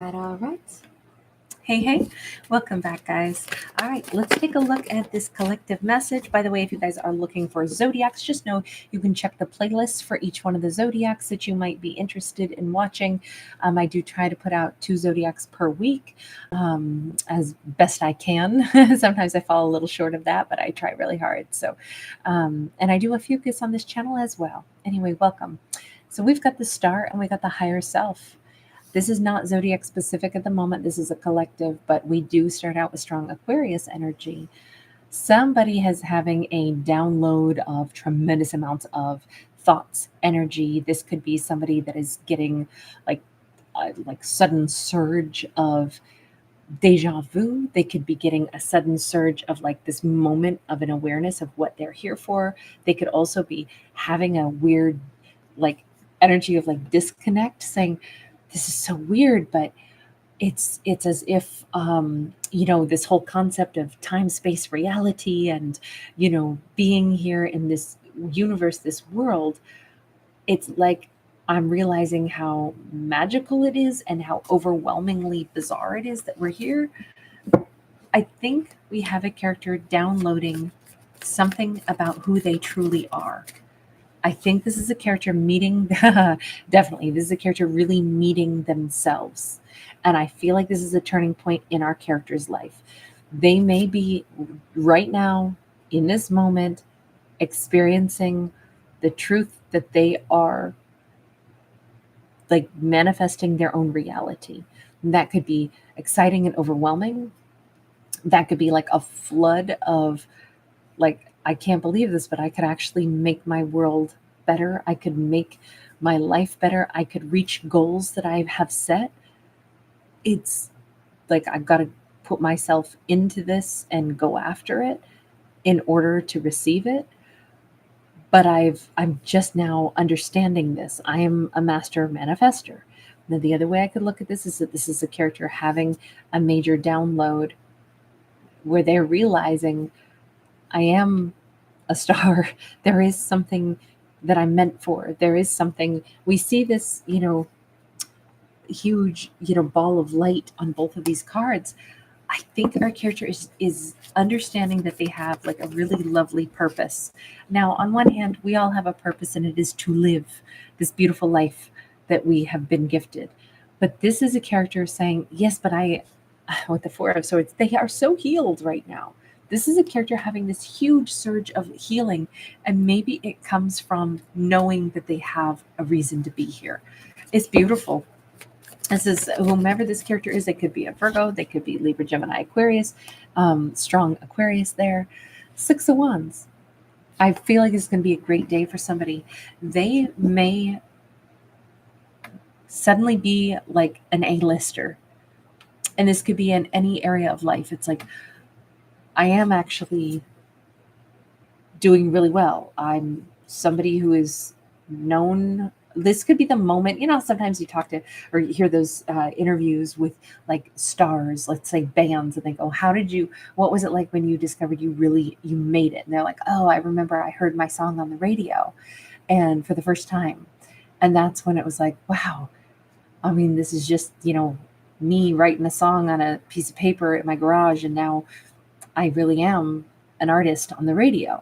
All right. Hey, welcome back, guys. All right, let's take a look at this collective message. By the way, if you guys are looking for zodiacs, just know you can check the playlist for each one of the zodiacs that you might be interested in watching. I do try to put out 2 zodiacs per week as best I can. Sometimes I fall a little short of that, but I try really hard. And I do Ophiuchus on this channel as well. Anyway, welcome. So we've got the star and we got the higher self. This is not zodiac specific at the moment. This is a collective, but we do start out with strong Aquarius energy. Somebody is having a download of tremendous amounts of thoughts, energy. This could be somebody that is getting like sudden surge of deja vu. They could be getting a sudden surge of like this moment of an awareness of what they're here for. They could also be having a weird like energy of like disconnect, saying, this is so weird, but it's as if this whole concept of time, space, reality, and being here in this universe, this world, it's like I'm realizing how magical it is and how overwhelmingly bizarre it is that we're here. I think we have a character downloading something about who they truly are. I think this is a character meeting, definitely, this is a character really meeting themselves. And I feel like this is a turning point in our character's life. They may be right now, in this moment, experiencing the truth that they are like manifesting their own reality. And that could be exciting and overwhelming. That could be like a flood of like, I can't believe this, but I could actually make my world better. I could make my life better. I could reach goals that I have set. It's like I've got to put myself into this and go after it in order to receive it. But I'm just now understanding this. I am a master manifester. Now, the other way I could look at this is that this is a character having a major download where they're realizing I am a star. There is something that I'm meant for. There is something. We see this, huge, ball of light on both of these cards. I think our character is understanding that they have like a really lovely purpose. Now, on one hand, we all have a purpose, and it is to live this beautiful life that we have been gifted. But this is a character saying, yes, but with the Four of Swords, they are so healed right now. This is a character having this huge surge of healing, and maybe it comes from knowing that they have a reason to be here. It's beautiful. This is whomever this character is. They could be a Virgo, they could be Libra, Gemini, Aquarius, strong Aquarius there. Six of Wands. I feel like it's going to be a great day for somebody. They may suddenly be like an A-lister. And this could be in any area of life. It's like, I am actually doing really well. I'm somebody who is known. This could be the moment, sometimes you talk to or you hear those interviews with like stars, let's say bands, and they go, what was it like when you discovered you made it? And they're like, oh, I remember I heard my song on the radio and for the first time. And that's when it was like, wow, I mean, this is just, me writing a song on a piece of paper in my garage. And now I really am an artist on the radio.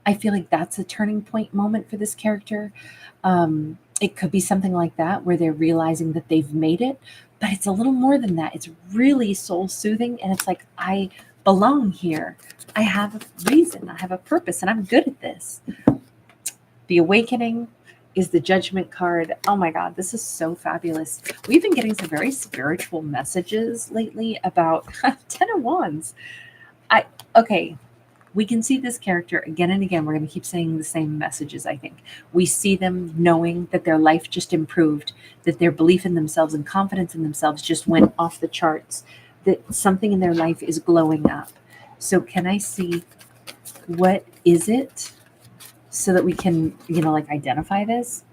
I feel like that's a turning point moment for this character. It could be something like that where they're realizing that they've made it, but it's a little more than that. It's really soul soothing. And it's like, I belong here. I have a reason. I have a purpose and I'm good at this. The Awakening is the Judgment card. Oh my God, this is so fabulous. We've been getting some very spiritual messages lately about Ten of Wands. Okay, we can see this character again and again. We're going to keep saying the same messages, I think. We see them knowing that their life just improved, that their belief in themselves and confidence in themselves just went off the charts, that something in their life is glowing up. So can I see what is it so that we can, identify this?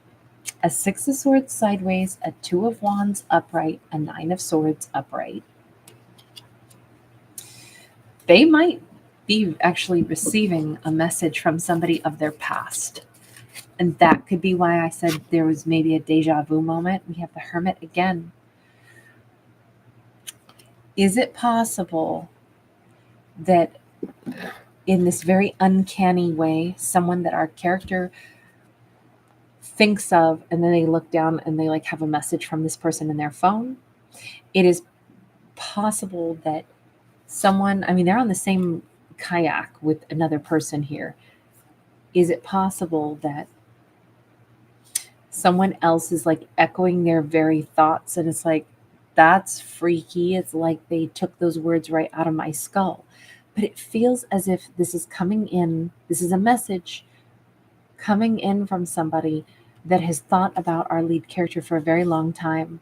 A Six of Swords sideways, a Two of Wands upright, a Nine of Swords upright. They might be actually receiving a message from somebody of their past. And that could be why I said there was maybe a deja vu moment. We have the Hermit again. Is it possible that in this very uncanny way, someone that our character thinks of, and then they look down and they like have a message from this person in their phone? It is possible that someone, I mean, they're on the same kayak with another person here. Is it possible that someone else is like echoing their very thoughts, and it's like, that's freaky. It's like they took those words right out of my skull. But it feels as if this is coming in, this is a message coming in from somebody that has thought about our lead character for a very long time.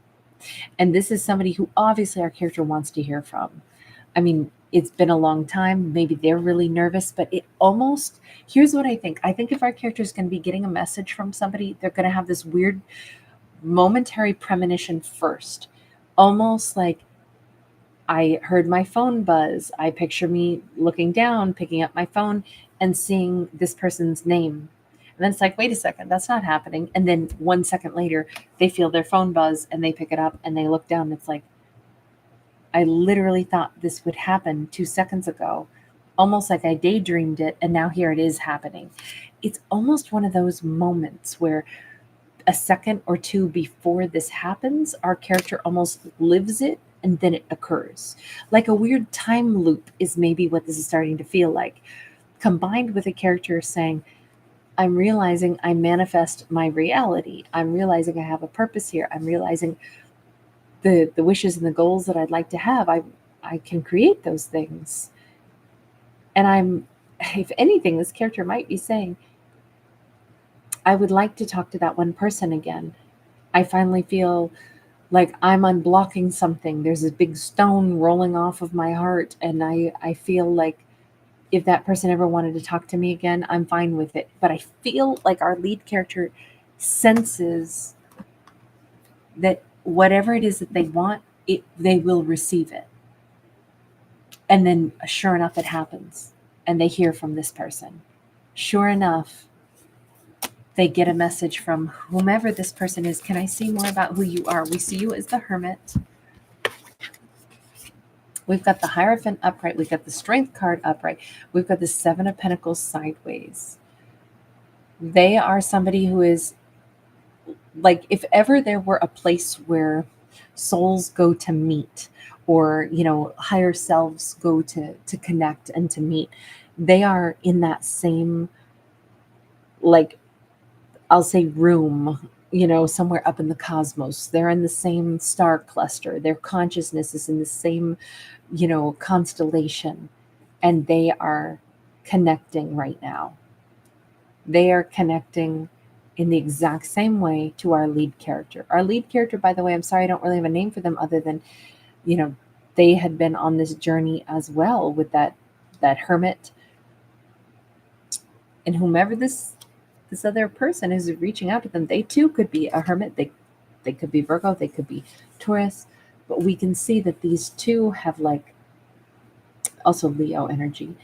And this is somebody who obviously our character wants to hear from. I mean, it's been a long time. Maybe they're really nervous, but it almost, here's what I think. I think if our character is going to be getting a message from somebody, they're going to have this weird momentary premonition first. Almost like, I heard my phone buzz. I picture me looking down, picking up my phone, and seeing this person's name. And then it's like, wait a second, that's not happening. And then 1 second later, they feel their phone buzz and they pick it up and they look down. And it's like, I literally thought this would happen 2 seconds ago, almost like I daydreamed it. And now here it is happening. It's almost one of those moments where a second or two before this happens, our character almost lives it and then it occurs. Like a weird time loop is maybe what this is starting to feel like, combined with a character saying, I'm realizing I manifest my reality. I'm realizing I have a purpose here. I'm realizing the wishes and the goals that I'd like to have. I can create those things. And I'm, if anything, this character might be saying, I would like to talk to that one person again. I finally feel like I'm unblocking something. There's a big stone rolling off of my heart. And I feel like if that person ever wanted to talk to me again, I'm fine with it. But I feel like our lead character senses that whatever it is that they want, they will receive it. And then sure enough, it happens. And they hear from this person. Sure enough, they get a message from whomever this person is. Can I see more about who you are? We see you as the Hermit. We've got the Hierophant upright. We've got the Strength card upright. We've got the Seven of Pentacles sideways. They are somebody who is like, if ever there were a place where souls go to meet, or, you know, higher selves go to connect and to meet, they are in that same, like, I'll say room, you know, somewhere up in the cosmos. They're in the same star cluster. Their consciousness is in the same, you know, constellation. And they are connecting right now. They are connecting in the exact same way to our lead character. Our lead character, by the way, I'm sorry, I don't really have a name for them other than, you know, they had been on this journey as well with that Hermit. And whomever this other person is reaching out to them, they too could be a Hermit. They could be Virgo, they could be Taurus, but we can see that these two have, like, also Leo energy.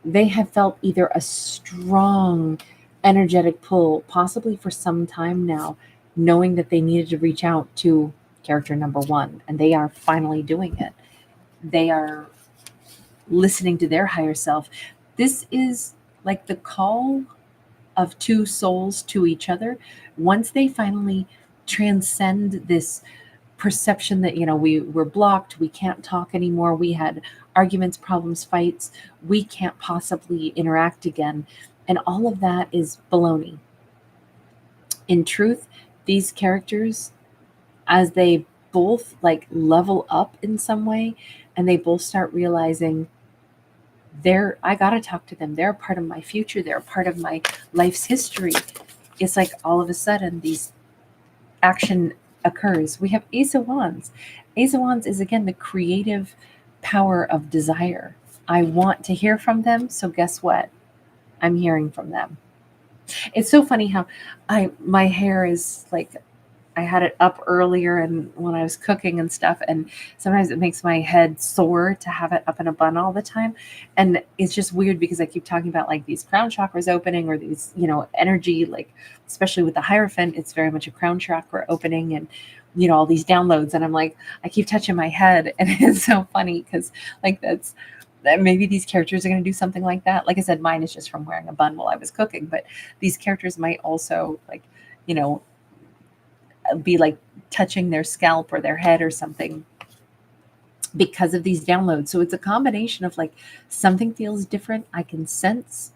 They have felt either a strong energetic pull, possibly for some time now, knowing that they needed to reach out to character number one, and they are finally doing it. They are listening to their higher self. This is like the call of two souls to each other. Once they finally transcend this perception that, you know, we were blocked, we can't talk anymore, we had arguments, problems, fights, we can't possibly interact again, and all of that is baloney. In truth, these characters, as they both like level up in some way, and they both start realizing I gotta talk to them, they're a part of my future, they're a part of my life's history. It's like all of a sudden these action occurs. We have Ace of Wands. Ace of Wands is, again, the creative power of desire. I want to hear from them, so guess what? I'm hearing from them. It's so funny how my hair is like I had it up earlier and when I was cooking and stuff, and sometimes it makes my head sore to have it up in a bun all the time. And it's just weird because I keep talking about like these crown chakras opening or these, energy, like especially with the Hierophant, it's very much a crown chakra opening and all these downloads. And I'm like, I keep touching my head, and it's so funny because like that maybe these characters are going to do something like that. Like I said, mine is just from wearing a bun while I was cooking, but these characters might also like, you know, be like touching their scalp or their head or something because of these downloads. So it's a combination of like something feels different. I can sense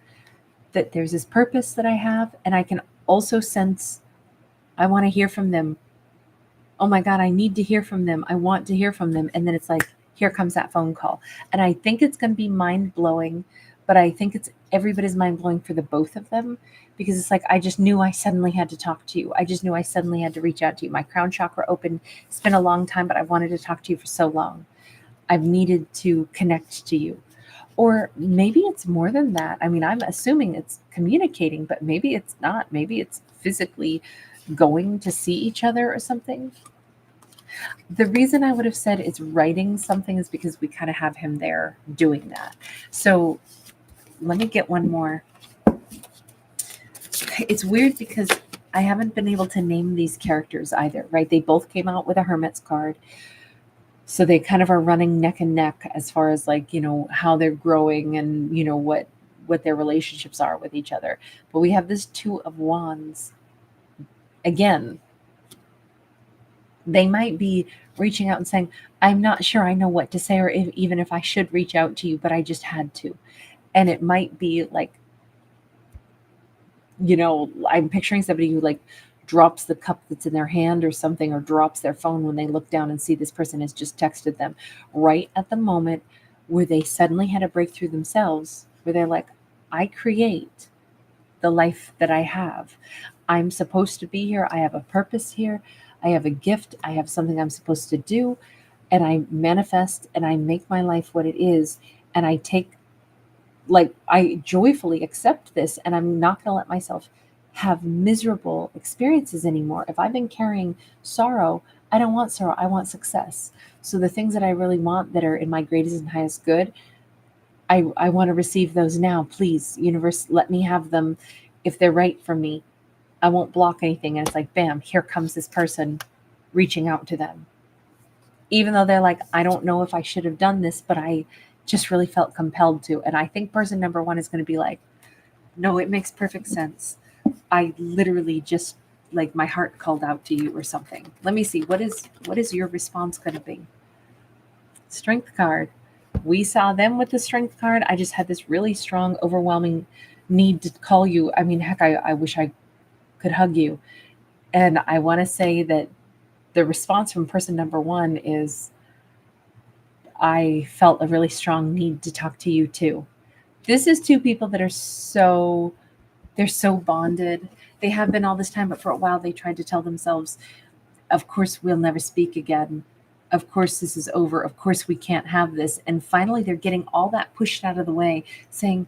that there's this purpose that I have, and I can also sense I want to hear from them. Oh my God, I need to hear from them. I want to hear from them. And then it's like, here comes that phone call. And I think it's going to be mind blowing, but I think it's everybody's mind blowing for the both of them because it's like, I just knew I suddenly had to talk to you. I just knew I suddenly had to reach out to you. My crown chakra opened. It's been a long time, but I wanted to talk to you for so long. I've needed to connect to you. Or maybe it's more than that. I mean, I'm assuming it's communicating, but maybe it's not. Maybe it's physically going to see each other or something. The reason I would have said it's writing something is because we kind of have him there doing that. So let me get one more. It's weird because I haven't been able to name these characters either, right? They both came out with a Hermit's card. So they kind of are running neck and neck as far as like, how they're growing and, what their relationships are with each other. But we have this Two of Wands. Again, they might be reaching out and saying, I'm not sure I know what to say, or even if I should reach out to you, but I just had to. And it might be like, I'm picturing somebody who like drops the cup that's in their hand or something, or drops their phone when they look down and see this person has just texted them right at the moment where they suddenly had a breakthrough themselves, where they're like, I create the life that I have. I'm supposed to be here. I have a purpose here. I have a gift. I have something I'm supposed to do. And I manifest and I make my life what it is. And I joyfully accept this. And I'm not going to let myself have miserable experiences anymore. If I've been carrying sorrow, I don't want sorrow. I want success. So the things that I really want that are in my greatest and highest good, I want to receive those now. Please, universe, let me have them if they're right for me. I won't block anything. And it's like, bam, here comes this person reaching out to them. Even though they're like, I don't know if I should have done this, but I just really felt compelled to. And I think person number one is going to be like, no, it makes perfect sense. I literally just like my heart called out to you or something. Let me see. What is your response going to be? Strength card. We saw them with the strength card. I just had this really strong, overwhelming need to call you. I mean, heck, I wish I could hug you. And I want to say that the response from person number one is, I felt a really strong need to talk to you too. This is two people that are they're so bonded. They have been all this time, but for a while they tried to tell themselves, of course we'll never speak again. Of course this is over. Of course we can't have this. And finally they're getting all that pushed out of the way, saying,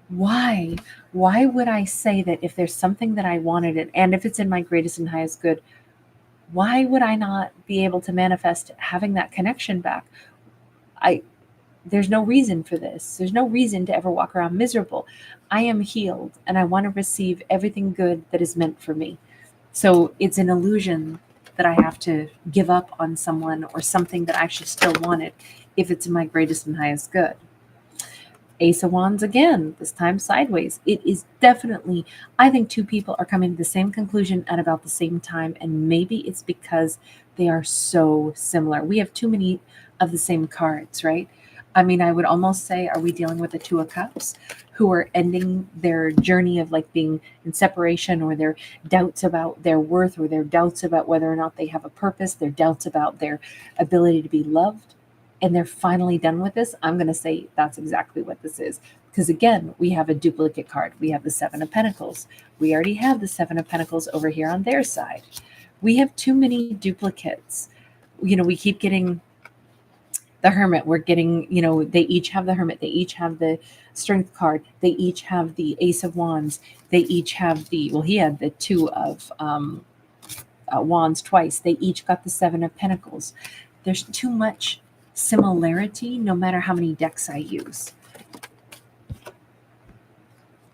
why would I say that if there's something that I wanted it, and if it's in my greatest and highest good, why would I not be able to manifest having that connection back? There's no reason for this. There's no reason to ever walk around miserable. I am healed and I want to receive everything good that is meant for me. So it's an illusion that I have to give up on someone or something that I actually still wanted if it's in my greatest and highest good. Ace of Wands again, this time sideways. It is definitely, I think two people are coming to the same conclusion at about the same time, and maybe it's because they are so similar. We have too many of the same cards, right? I mean, I would almost say, are we dealing with the Two of Cups who are ending their journey of like being in separation, or their doubts about their worth, or their doubts about whether or not they have a purpose, their doubts about their ability to be loved, and they're finally done with this? I'm going to say that's exactly what this is. Because again, we have a duplicate card. We have the Seven of Pentacles. We already have the Seven of Pentacles over here on their side. We have too many duplicates. We keep getting the Hermit. We're getting, they each have the Hermit. They each have the Strength card. They each have the Ace of Wands. They each have he had the Two of Wands twice. They each got the Seven of Pentacles. There's too much similarity no matter how many decks I use.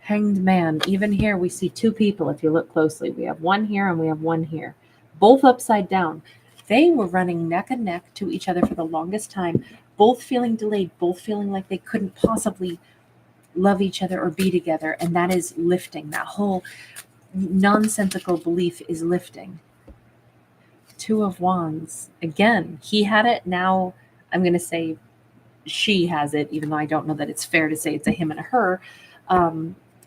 Hanged Man. Even here we see two people if you look closely. We have one here and we have one here. Both upside down. They were running neck and neck to each other for the longest time, both feeling delayed, both feeling like they couldn't possibly love each other or be together. And that is lifting. That whole nonsensical belief is lifting. Two of Wands. Again, he had it. Now I'm going to say she has it, even though I don't know that it's fair to say it's a him and a her.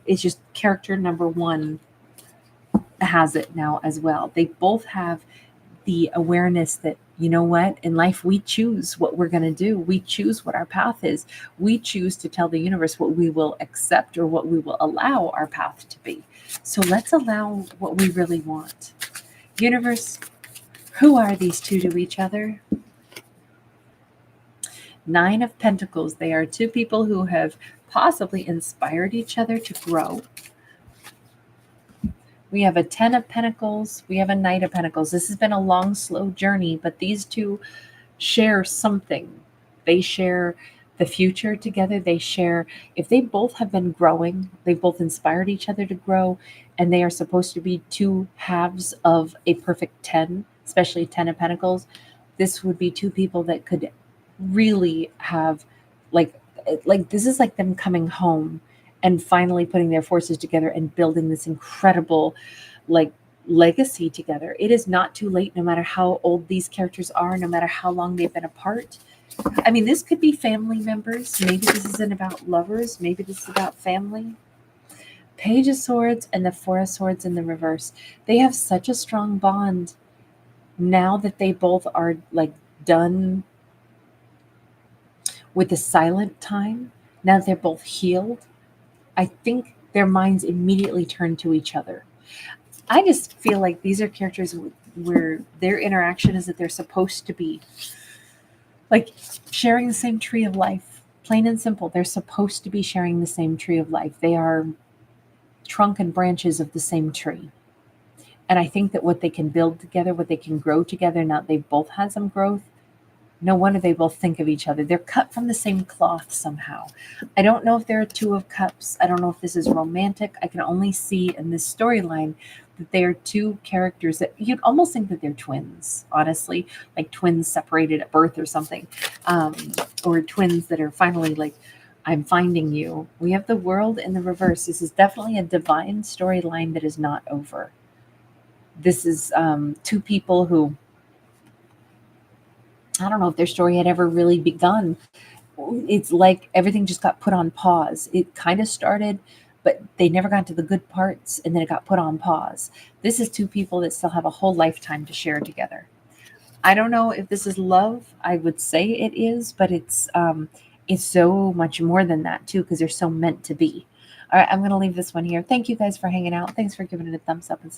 It's just character number one has it now as well. They both have the awareness that, you know what, in life we choose what we're going to do. We choose what our path is. We choose to tell the universe what we will accept or what we will allow our path to be. So let's allow what we really want. Universe, who are these two to each other? Nine of Pentacles. They are two people who have possibly inspired each other to grow. We have a 10 of Pentacles. We have a Knight of Pentacles. This has been a long, slow journey, but these two share something. They share the future together. They share, if they both have been growing, they both inspired each other to grow, and they are supposed to be two halves of a perfect 10, especially 10 of Pentacles. This would be two people that could really have like this is like them coming home and finally putting their forces together and building this incredible like legacy together. It is not too late, no matter how old these characters are, no matter how long they've been apart. I mean, this could be family members. Maybe this isn't about lovers. Maybe this is about family. Page of Swords and the Four of Swords in the reverse. They have such a strong bond now that they both are like done with the silent time. Now that they're both healed, I think their minds immediately turn to each other. I just feel like these are characters where their interaction is that they're supposed to be like sharing the same tree of life. Plain and simple. They're supposed to be sharing the same tree of life. They are trunk and branches of the same tree. And I think that what they can build together, what they can grow together, now they've both had some growth, no wonder they both think of each other. They're cut from the same cloth somehow. I don't know if they're a Two of Cups. I don't know if this is romantic. I can only see in this storyline that they are two characters that you'd almost think that they're twins, honestly, like twins separated at birth or something, or twins that are finally like, I'm finding you. We have the World in the reverse. This is definitely a divine storyline that is not over. This is two people who, I don't know if their story had ever really begun. It's like everything just got put on pause. It kind of started, but they never got to the good parts, and then it got put on pause. This is two people that still have a whole lifetime to share together. I don't know if this is love. I would say it is, but it's so much more than that too, because they're so meant to be. All right, I'm going to leave this one here. Thank you guys for hanging out. Thanks for giving it a thumbs up and